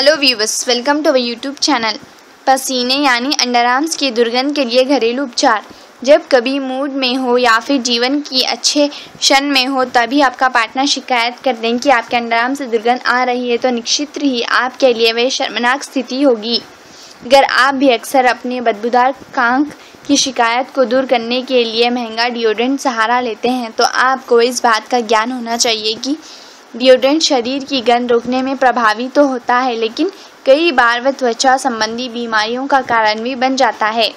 Hello viewers, welcome to our YouTube channel. पसीने यानी underarms की दुर्गंध के लिए घरेलू उपचार। जब कभी मूड में हो या फिर जीवन की अच्छे क्षण में हो, तभी आपका पार्टनर शिकायत कर दें कि आपके अंडरआर्म से दुर्गंध आ रही है, तो निश्चित ही आपके लिए वह शर्मनाक स्थिति होगी। अगर आप भी अक्सर अपने बदबूदार कांख की शिकायत को दूर करने के लिए महंगा डिओड्रेंट सहारा लेते हैं, तो आपको इस बात का ज्ञान होना चाहिए कि डिओड्रेंट शरीर की गंध रोकने में प्रभावी तो होता है, लेकिन कई बार वह त्वचा संबंधी बीमारियों का कारण भी बन जाता है।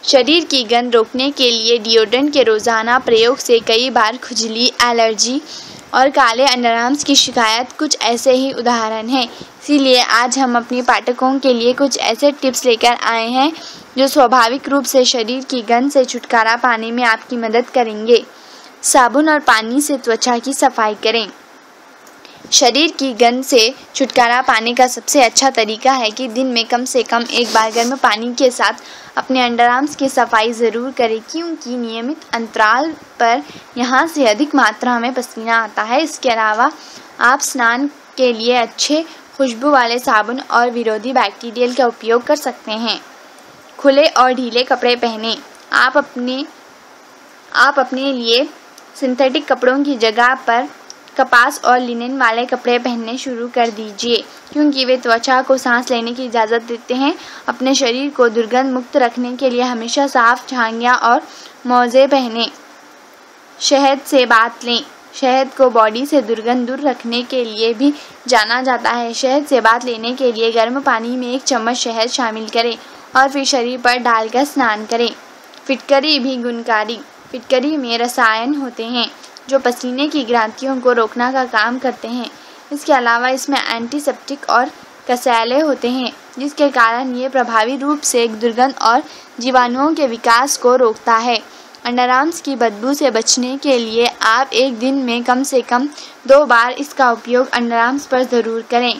शरीर की गंध रोकने के लिए डिओड्रेंट के रोज़ाना प्रयोग से कई बार खुजली, एलर्जी और काले अंडरआर्म्स की शिकायत कुछ ऐसे ही उदाहरण हैं। इसीलिए आज हम अपने पाठकों के लिए कुछ ऐसे टिप्स लेकर आए हैं जो स्वाभाविक रूप से शरीर की गंध से छुटकारा पाने में आपकी मदद करेंगे। साबुन और पानी से त्वचा की सफाई करें। शरीर की गंध से छुटकारा पाने का सबसे अच्छा तरीका है कि दिन में कम से कम एक बार गर्म पानी के साथ अपने अंडरआर्म्स की सफाई ज़रूर करें, क्योंकि नियमित अंतराल पर यहाँ से अधिक मात्रा में पसीना आता है। इसके अलावा आप स्नान के लिए अच्छे खुशबू वाले साबुन और विरोधी बैक्टीरियल का उपयोग कर सकते हैं। खुले और ढीले कपड़े पहनें। आप अपने लिए सिंथेटिक कपड़ों की जगह पर कपास और लिनन वाले कपड़े पहनने शुरू कर दीजिए, क्योंकि वे त्वचा को सांस लेने की इजाज़त देते हैं। अपने शरीर को दुर्गंध मुक्त रखने के लिए हमेशा साफ झांगियाँ और मोज़े पहनें। शहद से बाथ लें। शहद को बॉडी से दुर्गंध दूर रखने के लिए भी जाना जाता है। शहद से बाथ लेने के लिए गर्म पानी में 1 चम्मच शहद शामिल करें और फिर शरीर पर डालकर स्नान करें। फिटकरी भी गुणकारी। फिटकरी में रसायन होते हैं जो पसीने की ग्रंथियों को रोकने का काम करते हैं। इसके अलावा इसमें एंटीसेप्टिक और कसैले होते हैं, जिसके कारण ये प्रभावी रूप से दुर्गंध और जीवाणुओं के विकास को रोकता है। अंडरआर्म्स की बदबू से बचने के लिए आप एक दिन में कम से कम 2 बार इसका उपयोग अंडरआर्म्स पर ज़रूर करें।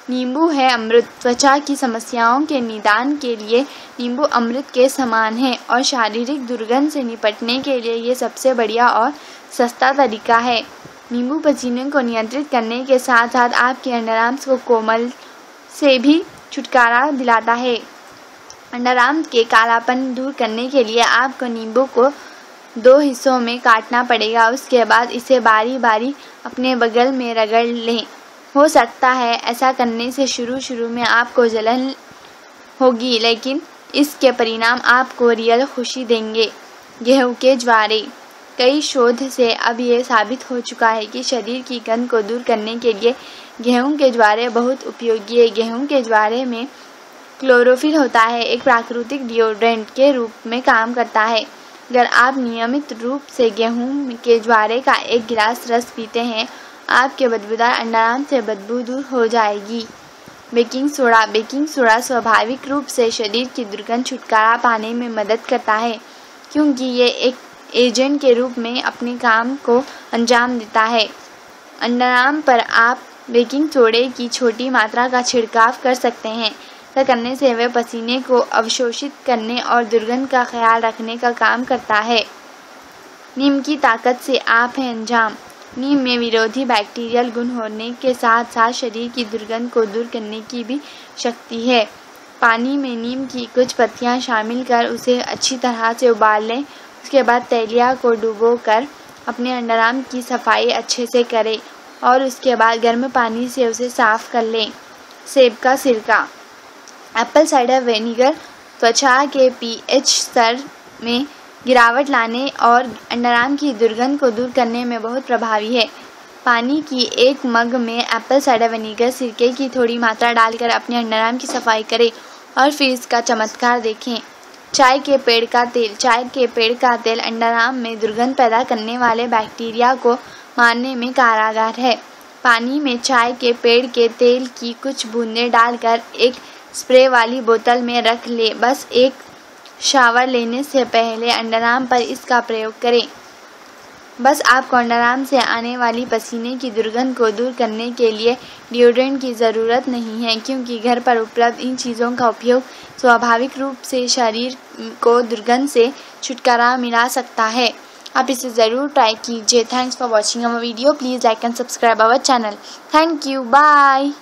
नींबू है अमृत। त्वचा की समस्याओं के निदान के लिए नींबू अमृत के समान है और शारीरिक दुर्गंध से निपटने के लिए ये सबसे बढ़िया और सस्ता तरीका है। नींबू पसीने को नियंत्रित करने के साथ साथ आपके अंडरआर्म्स को कोमल से भी छुटकारा दिलाता है। अंडरआर्म के कालापन दूर करने के लिए आपको नींबू को 2 हिस्सों में काटना पड़ेगा। उसके बाद इसे बारी बारी अपने बगल में रगड़ लें। हो सकता है ऐसा करने से शुरू में आपको जलन होगी, लेकिन इसके परिणाम आपको रियल खुशी देंगे। गेहूं के ज्वारे। कई शोध से अब ये साबित हो चुका है कि शरीर की गंध को दूर करने के लिए गेहूं के ज्वारे बहुत उपयोगी है। गेहूं के ज्वारे में क्लोरोफिल होता है, एक प्राकृतिक डिओड्रेंट के रूप में काम करता है। अगर आप नियमित रूप से गेहूं के ज्वारे का 1 गिलास रस पीते हैं, आपके बदबूदार अंडरआर्म से बदबू दूर हो जाएगी। Baking soda. बेकिंग सोडा स्वाभाविक रूप से शरीर की दुर्गंध छुटकारा पाने में मदद करता है, क्योंकि ये एक एजेंट के रूप में अपने काम को अंजाम देता है। अंडरआर्म पर आप बेकिंग सोडे की छोटी मात्रा का छिड़काव कर सकते हैं। ऐसा करने से वह पसीने को अवशोषित करने और दुर्गंध का ख्याल रखने का काम करता है। नीम की ताकत से आप हैं अंजाम। नीम में विरोधी बैक्टीरियल गुण होने के साथ साथ शरीर की दुर्गंध को दूर करने की भी शक्ति है। पानी में नीम की कुछ पत्तियां शामिल कर उसे अच्छी तरह से उबाल लें। उसके बाद तैलिया को डुबोकर अपने अंडरआर्म की सफाई अच्छे से करें और उसके बाद गर्म पानी से उसे साफ़ कर लें। सेब का सिरका। एप्पल साइडर विनेगर त्वचा के pH स्तर में गिरावट लाने और अंडरआर्म की दुर्गंध को दूर करने में बहुत प्रभावी है। पानी की 1 मग में एप्पल साइडर विनेगर सिरके की थोड़ी मात्रा डालकर अपने अंडरआर्म की सफाई करें और फिर इसका चमत्कार देखें। चाय के पेड़ का तेल। चाय के पेड़ का तेल अंडरआर्म में दुर्गंध पैदा करने वाले बैक्टीरिया को मारने में कारगर है। पानी में चाय के पेड़ के तेल की कुछ बूंदें डालकर एक स्प्रे वाली बोतल में रख ले। बस एक शावर लेने से पहले अंडरआर्म पर इसका प्रयोग करें। बस आपको अंडरआर्म से आने वाली पसीने की दुर्गंध को दूर करने के लिए डिओड्रेंट की ज़रूरत नहीं है, क्योंकि घर पर उपलब्ध इन चीज़ों का उपयोग स्वाभाविक रूप से शरीर को दुर्गंध से छुटकारा मिला सकता है। आप इसे ज़रूर ट्राई कीजिए। Thanks for watching our video. Please like and subscribe our channel. Thank you. Bye.